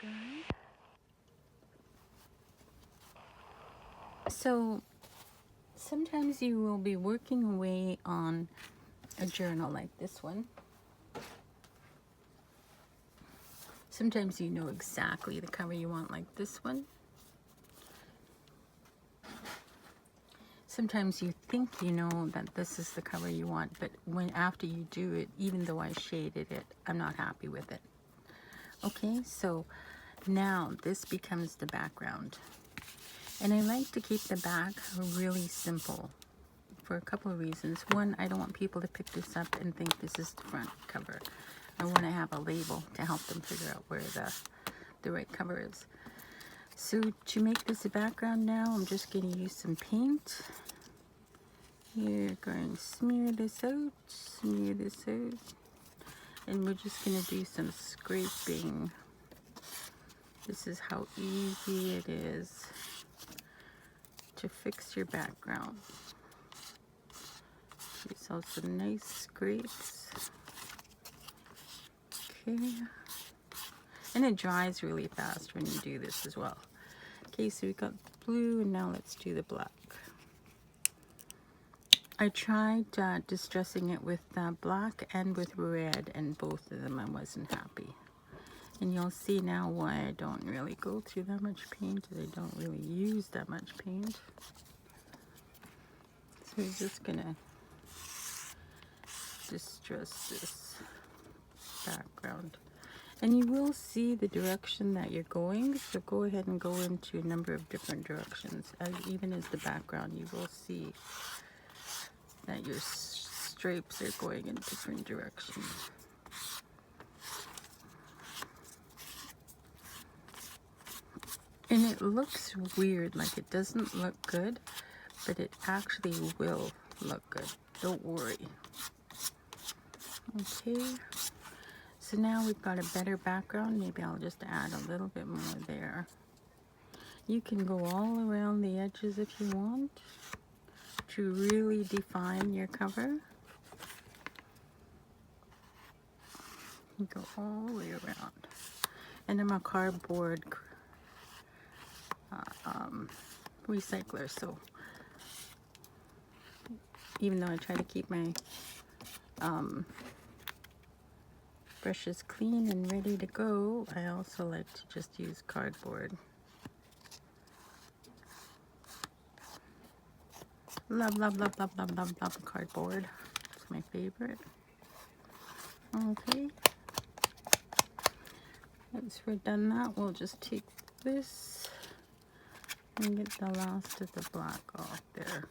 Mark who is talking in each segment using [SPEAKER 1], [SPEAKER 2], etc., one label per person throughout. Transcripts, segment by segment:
[SPEAKER 1] guys. So sometimes you will be working away on a journal like this one. Sometimes you know exactly the cover you want like this one. Sometimes you think you know that this is the cover you want, but after you do it, even though I shaded it, I'm not happy with it. Okay, so now this becomes the background. And I like to keep the back really simple for a couple of reasons. One, I don't want people to pick this up and think this is the front cover. I want to have a label to help them figure out where the right cover is. So to make this a background now, I'm just going to use some paint. You're going to smear this out, and we're just going to do some scraping. This is how easy it is to fix your background. Yourself some nice scrapes. Okay. And it dries really fast when you do this as well. Okay, so we got blue, and now let's do the black. I tried distressing it with black and with red, and both of them I wasn't happy. And you'll see now why I don't really go through that much paint. I don't really use that much paint. So we're just gonna distress this background. And you will see the direction that you're going, so go ahead and go into a number of different directions. Even as the background, you will see that your stripes are going in different directions. And it looks weird, like it doesn't look good, but it actually will look good. Don't worry. Okay, so now we've got a better background. Maybe I'll just add a little bit more there. You can go all around the edges if you want to really define your cover. You go all the way around. And I'm a cardboard recycler, so even though I try to keep my brushes clean and ready to go, I also like to just use cardboard. Love, love, love, love, love, love, love cardboard. It's my favorite. Okay. Once we're done that, we'll just take this and get the last of the black off there.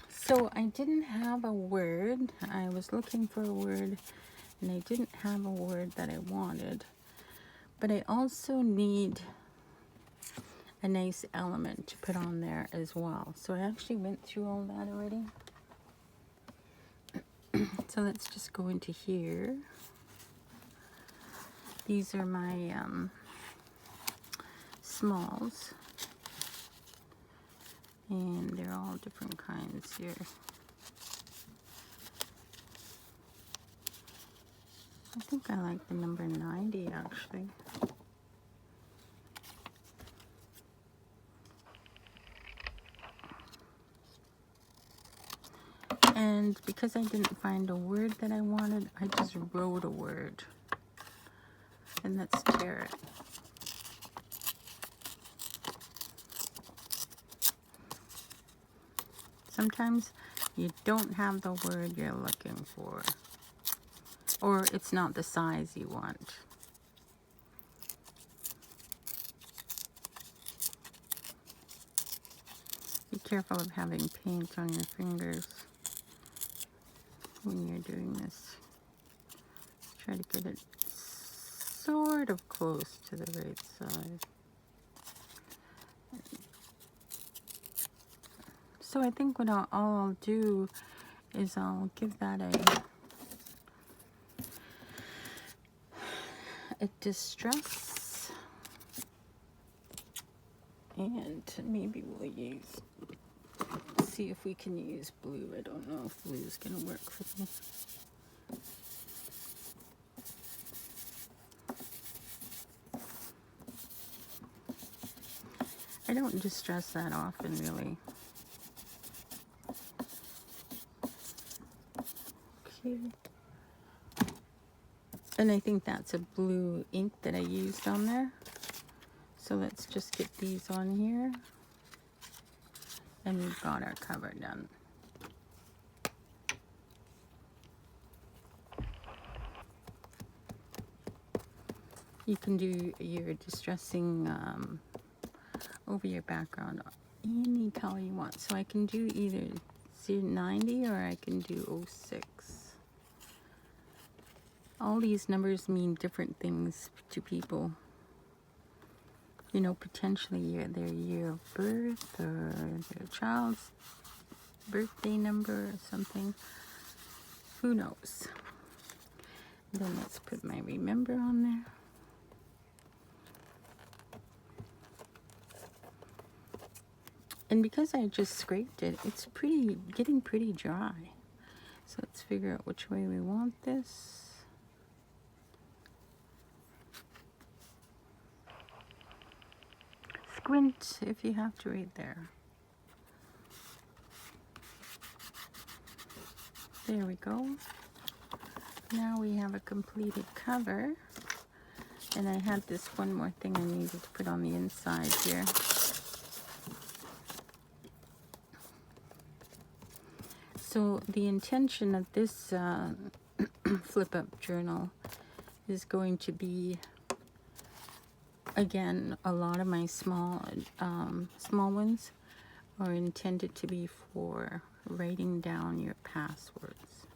[SPEAKER 1] So I didn't have a word. I was looking for a word and I didn't have a word that I wanted. But I also need a nice element to put on there as well. So I actually went through all that already. So let's just go into here. These are my smalls. And they're all different kinds here. I think I like the number 90 actually. And because I didn't find a word that I wanted, I just wrote a word. And let's tear it. Sometimes you don't have the word you're looking for, or it's not the size you want. Be careful of having paint on your fingers when you're doing this. Try to get it sort of close to the right size. So I think what all I'll do is I'll give that a distress, and maybe we'll see if we can use blue. I don't know if blue is going to work for me. I don't distress that often, really. Okay. And I think that's a blue ink that I used on there. So let's just get these on here. And we've got our cover done. You can do your distressing over your background any color you want. So I can do either 090 or I can do 06. All these numbers mean different things to people. You know, potentially their year of birth or their child's birthday number or something. Who knows? Then let's put my remember on there. And because I just scraped it, it's getting pretty dry. So let's figure out which way we want this. Squint if you have to right there. There we go. Now we have a completed cover. And I had this one more thing I needed to put on the inside here. So the intention of this flip-up journal is going to be, again, a lot of my small ones are intended to be for writing down your passwords.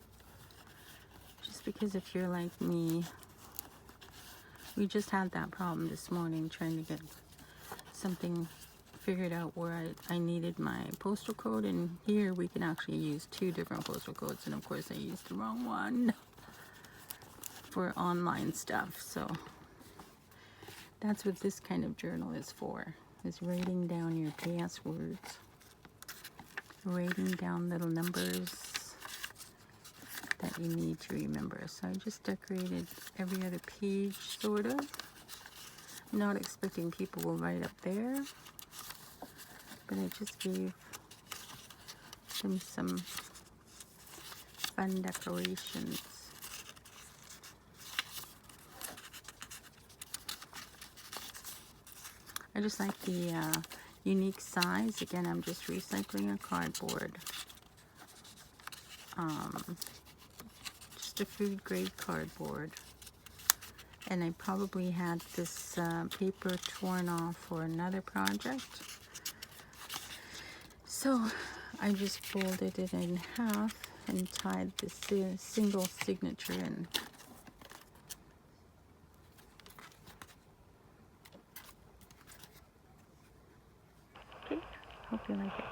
[SPEAKER 1] Just because if you're like me, we just had that problem this morning trying to get something figured out where I needed my postal code, and here we can actually use 2 different postal codes, and of course I used the wrong one for online stuff. So that's what this kind of journal is for, is writing down your passwords, writing down little numbers that you need to remember. So I just decorated every other page, sort of. I'm not expecting people will write up there, but I just gave them some fun decorations. I just like the unique size. Again, I'm just recycling a cardboard. Just a food grade cardboard. And I probably had this paper torn off for another project. So I just folded it in half and tied this single signature in. Okay, hope you like it.